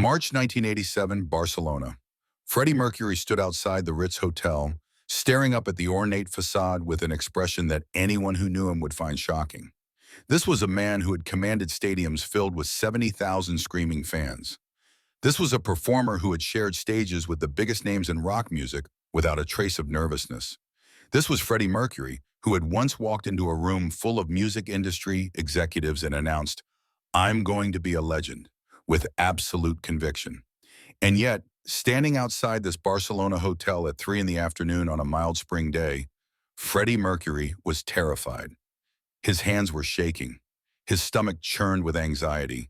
March 1987, Barcelona. Freddie Mercury stood outside the Ritz Hotel, staring up at the ornate facade with an expression that anyone who knew him would find shocking. This was a man who had commanded stadiums filled with 70,000 screaming fans. This was a performer who had shared stages with the biggest names in rock music without a trace of nervousness. This was Freddie Mercury, who had once walked into a room full of music industry executives and announced, "I'm going to be a legend," with absolute conviction. And yet, standing outside this Barcelona hotel at 3 in the afternoon on a mild spring day, Freddie Mercury was terrified. His hands were shaking. His stomach churned with anxiety.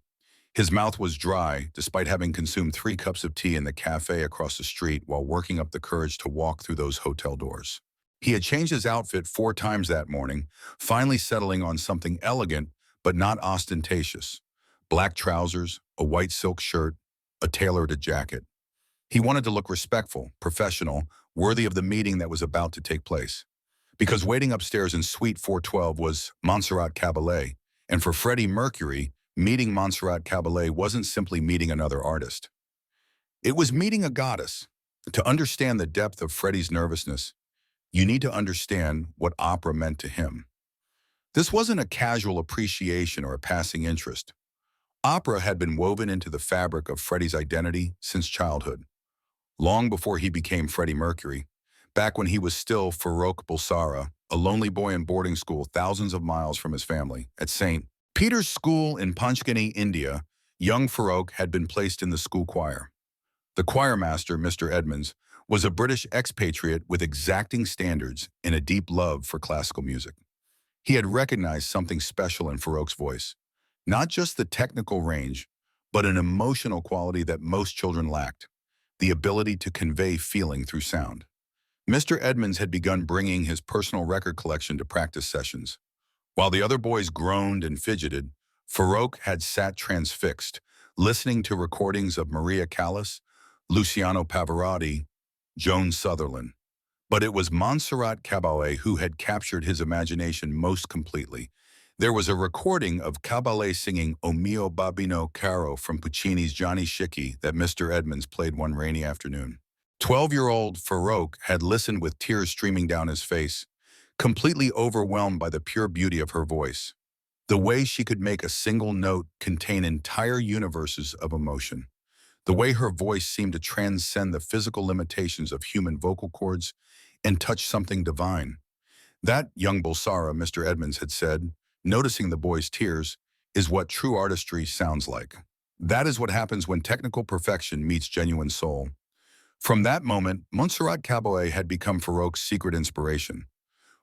His mouth was dry, despite having consumed 3 cups of tea in the cafe across the street while working up the courage to walk through those hotel doors. He had changed his outfit 4 times that morning, finally settling on something elegant but not ostentatious. Black trousers, a white silk shirt, a tailored jacket. He wanted to look respectful, professional, worthy of the meeting that was about to take place. Because waiting upstairs in Suite 412 was Montserrat Caballé, and for Freddie Mercury, meeting Montserrat Caballé wasn't simply meeting another artist. It was meeting a goddess. To understand the depth of Freddie's nervousness, you need to understand what opera meant to him. This wasn't a casual appreciation or a passing interest. Opera had been woven into the fabric of Freddie's identity since childhood. Long before he became Freddie Mercury, back when he was still Farrokh Bulsara, a lonely boy in boarding school thousands of miles from his family, at St. Peter's School in Panchgani, India, young Farrokh had been placed in the school choir. The choir master, Mr. Edmonds, was a British expatriate with exacting standards and a deep love for classical music. He had recognized something special in Farrokh's voice, not just the technical range, but an emotional quality that most children lacked, the ability to convey feeling through sound. Mr. Edmonds had begun bringing his personal record collection to practice sessions. While the other boys groaned and fidgeted, Farrokh had sat transfixed, listening to recordings of Maria Callas, Luciano Pavarotti, Joan Sutherland. But it was Montserrat Caballé who had captured his imagination most completely. There was a recording of Caballé singing O mio babbino caro from Puccini's Johnny Schicchi that Mr. Edmonds played one rainy afternoon. 12-year-old Farrokh had listened with tears streaming down his face, completely overwhelmed by the pure beauty of her voice. The way she could make a single note contain entire universes of emotion. The way her voice seemed to transcend the physical limitations of human vocal cords and touch something divine. That, young Bulsara, Mr. Edmonds had said, noticing the boy's tears, is what true artistry sounds like. That is what happens when technical perfection meets genuine soul. From that moment, Montserrat Caballé had become Farrokh's secret inspiration.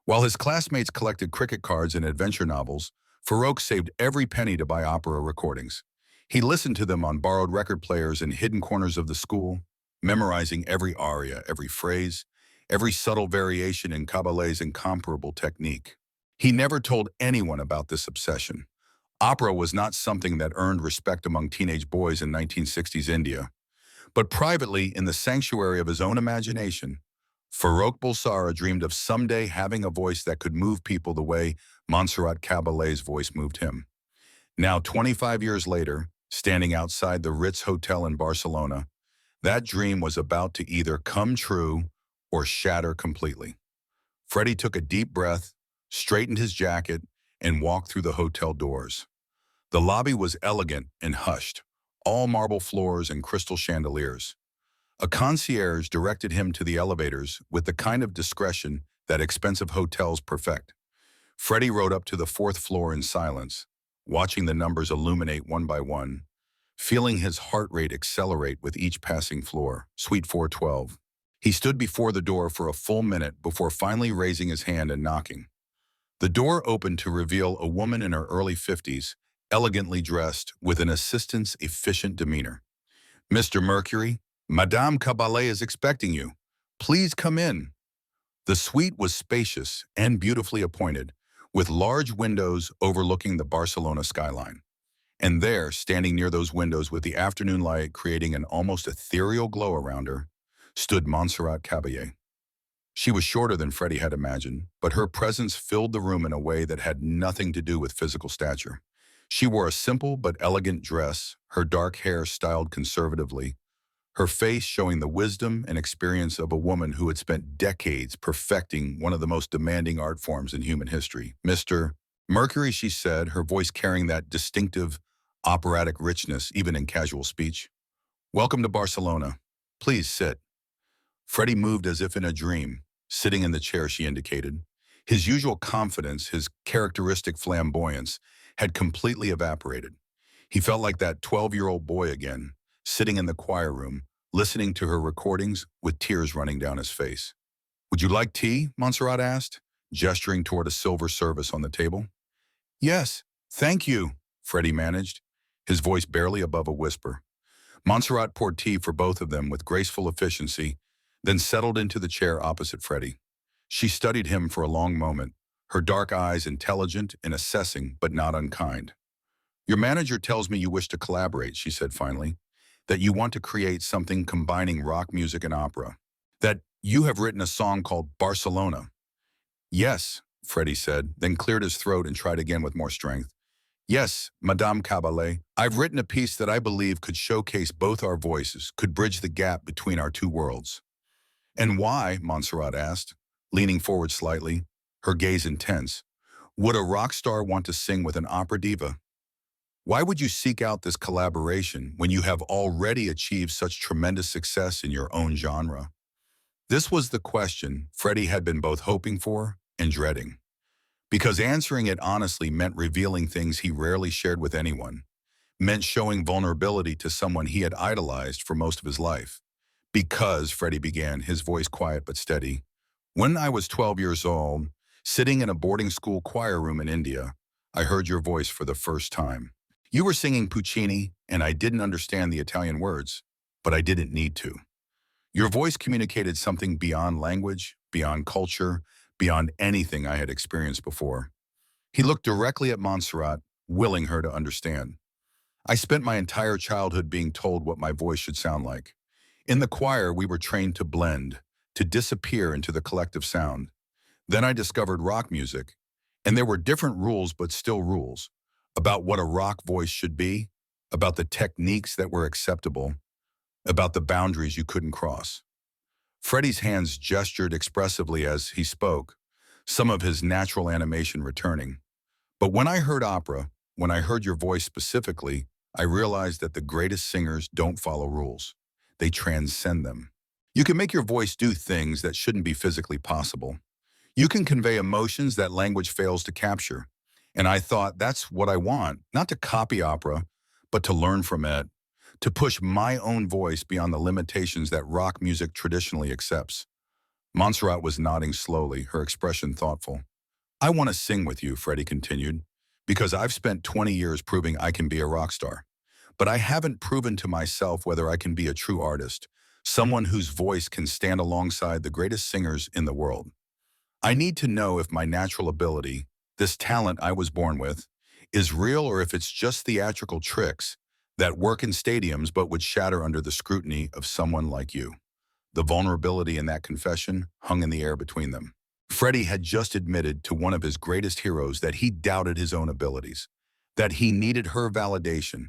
While his classmates collected cricket cards and adventure novels, Farrokh saved every penny to buy opera recordings. He listened to them on borrowed record players in hidden corners of the school, memorizing every aria, every phrase, every subtle variation in Caballé's incomparable technique. He never told anyone about this obsession. Opera was not something that earned respect among teenage boys in 1960s India. But privately, in the sanctuary of his own imagination, Farrokh Bulsara dreamed of someday having a voice that could move people the way Montserrat Caballé's voice moved him. Now, 25 years later, standing outside the Ritz Hotel in Barcelona, that dream was about to either come true or shatter completely. Freddie took a deep breath, straightened his jacket, and walked through the hotel doors. The lobby was elegant and hushed, all marble floors and crystal chandeliers. A concierge directed him to the elevators with the kind of discretion that expensive hotels perfect. Freddie rode up to the 4th floor in silence, watching the numbers illuminate one by one, feeling his heart rate accelerate with each passing floor, Suite 412. He stood before the door for a full minute before finally raising his hand and knocking. The door opened to reveal a woman in her early 50s, elegantly dressed, with an assistant's efficient demeanor. "Mr. Mercury, Madame Caballé is expecting you. Please come in." The suite was spacious and beautifully appointed, with large windows overlooking the Barcelona skyline. And there, standing near those windows with the afternoon light creating an almost ethereal glow around her, stood Montserrat Caballé. She was shorter than Freddie had imagined, but her presence filled the room in a way that had nothing to do with physical stature. She wore a simple but elegant dress, her dark hair styled conservatively, her face showing the wisdom and experience of a woman who had spent decades perfecting one of the most demanding art forms in human history. Mr. Mercury, she said, her voice carrying that distinctive operatic richness even in casual speech. Welcome to Barcelona. Please sit. Freddie moved as if in a dream, sitting in the chair she indicated. His usual confidence, his characteristic flamboyance, had completely evaporated. He felt like that 12-year-old boy again, sitting in the choir room, listening to her recordings with tears running down his face. Would you like tea? Montserrat asked, gesturing toward a silver service on the table. Yes, thank you, Freddie managed, his voice barely above a whisper. Montserrat poured tea for both of them with graceful efficiency, then settled into the chair opposite Freddie. She studied him for a long moment, her dark eyes intelligent and assessing but not unkind. Your manager tells me you wish to collaborate, she said finally, that you want to create something combining rock music and opera, that you have written a song called Barcelona. Yes, Freddie said, then cleared his throat and tried again with more strength. Yes, Madame Caballé, I've written a piece that I believe could showcase both our voices, could bridge the gap between our two worlds. And why, Montserrat asked, leaning forward slightly, her gaze intense, would a rock star want to sing with an opera diva? Why would you seek out this collaboration when you have already achieved such tremendous success in your own genre? This was the question Freddie had been both hoping for and dreading, because answering it honestly meant revealing things he rarely shared with anyone, meant showing vulnerability to someone he had idolized for most of his life. Because, Freddie began, his voice quiet but steady, when I was 12 years old, sitting in a boarding school choir room in India, I heard your voice for the first time. You were singing Puccini, and I didn't understand the Italian words, but I didn't need to. Your voice communicated something beyond language, beyond culture, beyond anything I had experienced before. He looked directly at Montserrat, willing her to understand. I spent my entire childhood being told what my voice should sound like. In the choir, we were trained to blend, to disappear into the collective sound. Then I discovered rock music, and there were different rules but still rules, about what a rock voice should be, about the techniques that were acceptable, about the boundaries you couldn't cross. Freddie's hands gestured expressively as he spoke, some of his natural animation returning. But when I heard opera, when I heard your voice specifically, I realized that the greatest singers don't follow rules. They transcend them. You can make your voice do things that shouldn't be physically possible. You can convey emotions that language fails to capture. And I thought, that's what I want, not to copy opera, but to learn from it, to push my own voice beyond the limitations that rock music traditionally accepts. Montserrat was nodding slowly, her expression thoughtful. I want to sing with you, Freddie continued, because I've spent 20 years proving I can be a rock star. But I haven't proven to myself whether I can be a true artist, someone whose voice can stand alongside the greatest singers in the world. I need to know if my natural ability, this talent I was born with, is real or if it's just theatrical tricks that work in stadiums but would shatter under the scrutiny of someone like you. The vulnerability in that confession hung in the air between them. Freddie had just admitted to one of his greatest heroes that he doubted his own abilities, that he needed her validation,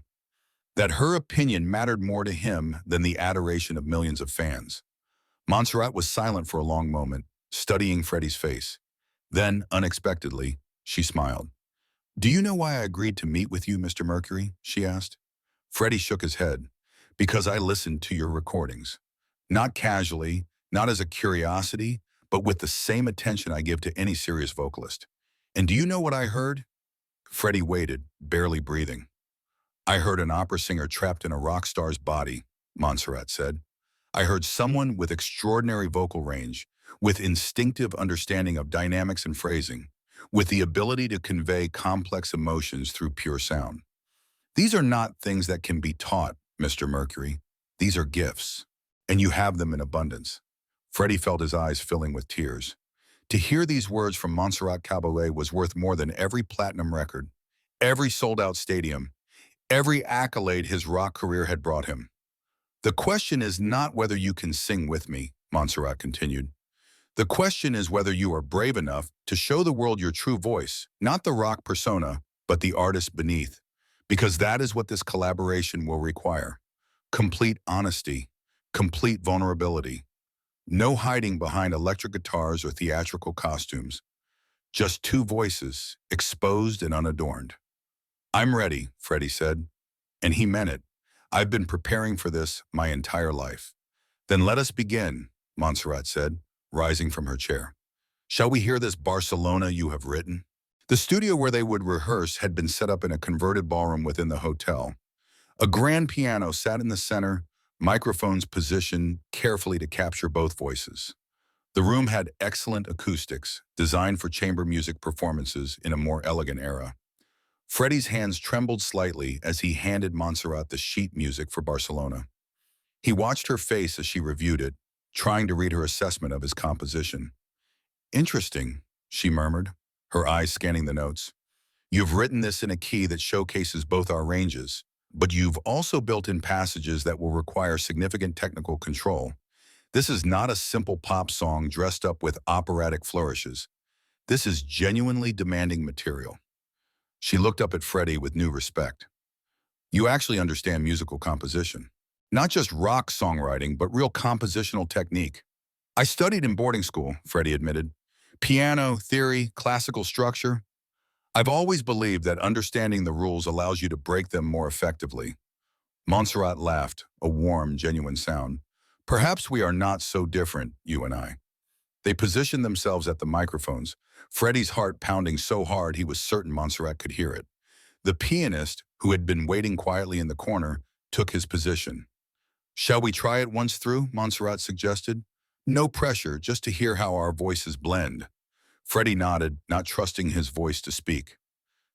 that her opinion mattered more to him than the adoration of millions of fans. Montserrat was silent for a long moment, studying Freddie's face. Then, unexpectedly, she smiled. Do you know why I agreed to meet with you, Mr. Mercury? She asked. Freddie shook his head. Because I listened to your recordings. Not casually, not as a curiosity, but with the same attention I give to any serious vocalist. And do you know what I heard? Freddie waited, barely breathing. I heard an opera singer trapped in a rock star's body, Montserrat said. I heard someone with extraordinary vocal range, with instinctive understanding of dynamics and phrasing, with the ability to convey complex emotions through pure sound. These are not things that can be taught, Mr. Mercury. These are gifts, and you have them in abundance. Freddie felt his eyes filling with tears. To hear these words from Montserrat Caballé was worth more than every platinum record, every sold-out stadium, every accolade his rock career had brought him. The question is not whether you can sing with me, Montserrat continued. The question is whether you are brave enough to show the world your true voice, not the rock persona, but the artist beneath. because that is what this collaboration will require. Complete honesty, complete vulnerability, no hiding behind electric guitars or theatrical costumes, just two voices, exposed and unadorned. "I'm ready," Freddie said, and he meant it. "I've been preparing for this my entire life." "Then let us begin," Montserrat said, rising from her chair. "Shall we hear this Barcelona you have written?" The studio where they would rehearse had been set up in a converted ballroom within the hotel. A grand piano sat in the center, microphones positioned carefully to capture both voices. The room had excellent acoustics, designed for chamber music performances in a more elegant era. Freddie's hands trembled slightly as he handed Montserrat the sheet music for Barcelona. He watched her face as she reviewed it, trying to read her assessment of his composition. "Interesting," she murmured, her eyes scanning the notes. "You've written this in a key that showcases both our ranges, but you've also built in passages that will require significant technical control. This is not a simple pop song dressed up with operatic flourishes. This is genuinely demanding material." She looked up at Freddie with new respect. "You actually understand musical composition. Not just rock songwriting, but real compositional technique." "I studied in boarding school," Freddie admitted. "Piano, theory, classical structure. I've always believed that understanding the rules allows you to break them more effectively." Montserrat laughed, a warm, genuine sound. "Perhaps we are not so different, you and I." They positioned themselves at the microphones, Freddie's heart pounding so hard he was certain Montserrat could hear it. The pianist, who had been waiting quietly in the corner, took his position. "Shall we try it once through?" Montserrat suggested. "No pressure, just to hear how our voices blend." Freddie nodded, not trusting his voice to speak.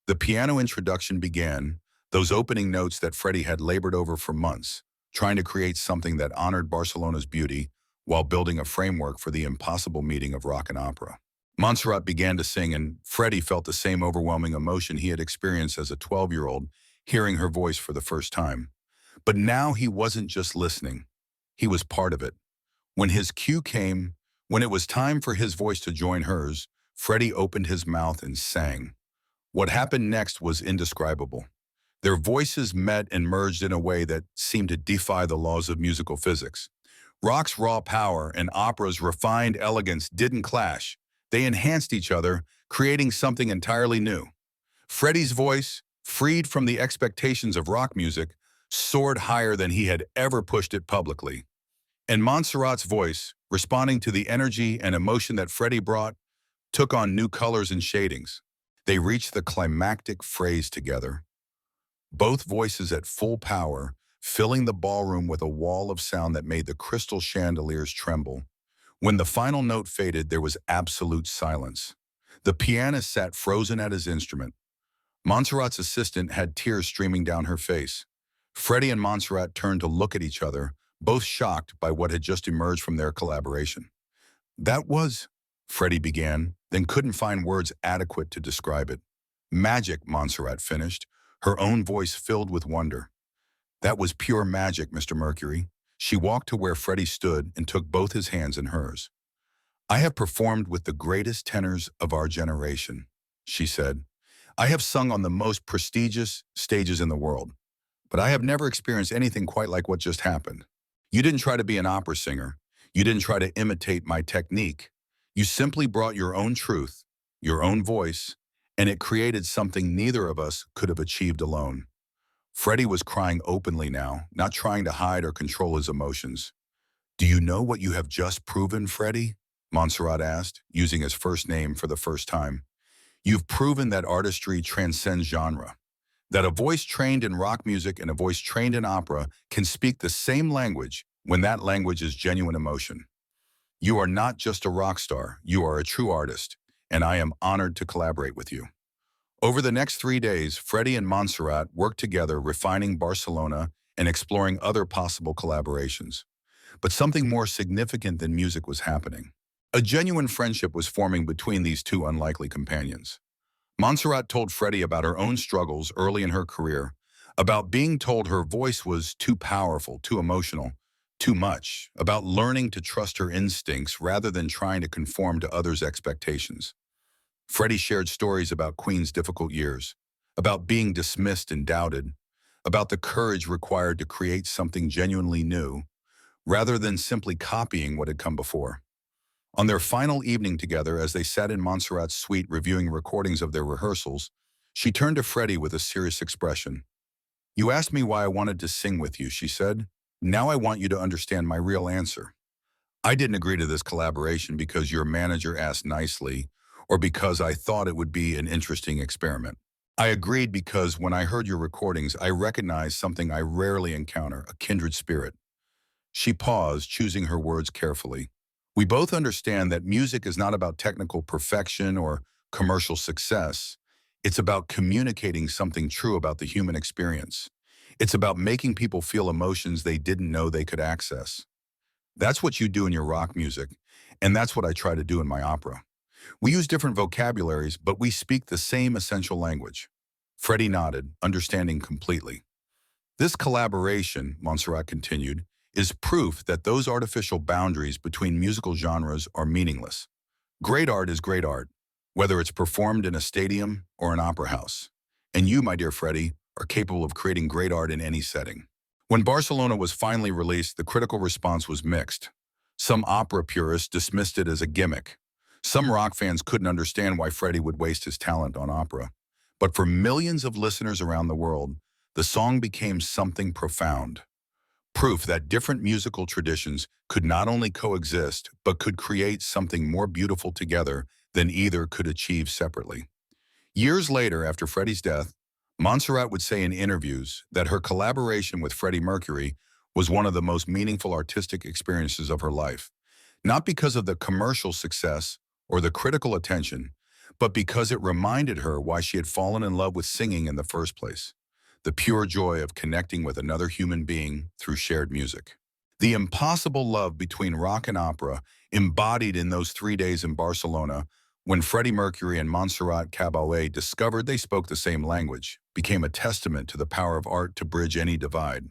The piano introduction began, those opening notes that Freddie had labored over for months, trying to create something that honored Barcelona's beauty while building a framework for the impossible meeting of rock and opera. Montserrat began to sing, and Freddie felt the same overwhelming emotion he had experienced as a 12-year-old, hearing her voice for the first time. But now he wasn't just listening. He was part of it. When his cue came, when it was time for his voice to join hers, Freddie opened his mouth and sang. What happened next was indescribable. Their voices met and merged in a way that seemed to defy the laws of musical physics. Rock's raw power and opera's refined elegance didn't clash. They enhanced each other, creating something entirely new. Freddie's voice, freed from the expectations of rock music, soared higher than he had ever pushed it publicly. And Montserrat's voice, responding to the energy and emotion that Freddie brought, took on new colors and shadings. They reached the climactic phrase together. Both voices at full power, filling the ballroom with a wall of sound that made the crystal chandeliers tremble. When the final note faded, there was absolute silence. The pianist sat frozen at his instrument. Montserrat's assistant had tears streaming down her face. Freddie and Montserrat turned to look at each other, both shocked by what had just emerged from their collaboration. "That was," Freddie began, then couldn't find words adequate to describe it. "Magic," Montserrat finished, her own voice filled with wonder. "That was pure magic, Mr. Mercury." She walked to where Freddie stood and took both his hands in hers. "I have performed with the greatest tenors of our generation," she said. "I have sung on the most prestigious stages in the world, but I have never experienced anything quite like what just happened. You didn't try to be an opera singer. You didn't try to imitate my technique. You simply brought your own truth, your own voice, and it created something neither of us could have achieved alone." Freddie was crying openly now, not trying to hide or control his emotions. "Do you know what you have just proven, Freddie?" Montserrat asked, using his first name for the first time. "You've proven that artistry transcends genre, that a voice trained in rock music and a voice trained in opera can speak the same language when that language is genuine emotion. You are not just a rock star, you are a true artist, and I am honored to collaborate with you." Over the next 3 days, Freddie and Montserrat worked together, refining Barcelona and exploring other possible collaborations. But something more significant than music was happening. A genuine friendship was forming between these two unlikely companions. Montserrat told Freddie about her own struggles early in her career, about being told her voice was too powerful, too emotional, too much, about learning to trust her instincts rather than trying to conform to others' expectations. Freddie shared stories about Queen's difficult years, about being dismissed and doubted, about the courage required to create something genuinely new, rather than simply copying what had come before. On their final evening together, as they sat in Montserrat's suite reviewing recordings of their rehearsals, she turned to Freddie with a serious expression. "You asked me why I wanted to sing with you," she said. "Now I want you to understand my real answer. I didn't agree to this collaboration because your manager asked nicely or because I thought it would be an interesting experiment. I agreed because when I heard your recordings, I recognized something I rarely encounter, a kindred spirit." She paused, choosing her words carefully. "We both understand that music is not about technical perfection or commercial success. It's about communicating something true about the human experience. It's about making people feel emotions they didn't know they could access. That's what you do in your rock music, and that's what I try to do in my opera. We use different vocabularies, but we speak the same essential language." Freddie nodded, understanding completely. "This collaboration," Montserrat continued, "is proof that those artificial boundaries between musical genres are meaningless. Great art is great art, whether it's performed in a stadium or an opera house. And you, my dear Freddie, are capable of creating great art in any setting." When Barcelona was finally released, the critical response was mixed. Some opera purists dismissed it as a gimmick. Some rock fans couldn't understand why Freddie would waste his talent on opera. But for millions of listeners around the world, the song became something profound. Proof that different musical traditions could not only coexist, but could create something more beautiful together than either could achieve separately. Years later, after Freddie's death, Montserrat would say in interviews that her collaboration with Freddie Mercury was one of the most meaningful artistic experiences of her life, not because of the commercial success or the critical attention, but because it reminded her why she had fallen in love with singing in the first place: the pure joy of connecting with another human being through shared music. The impossible love between rock and opera, embodied in those 3 days in Barcelona, when Freddie Mercury and Montserrat Caballé discovered they spoke the same language, became a testament to the power of art to bridge any divide.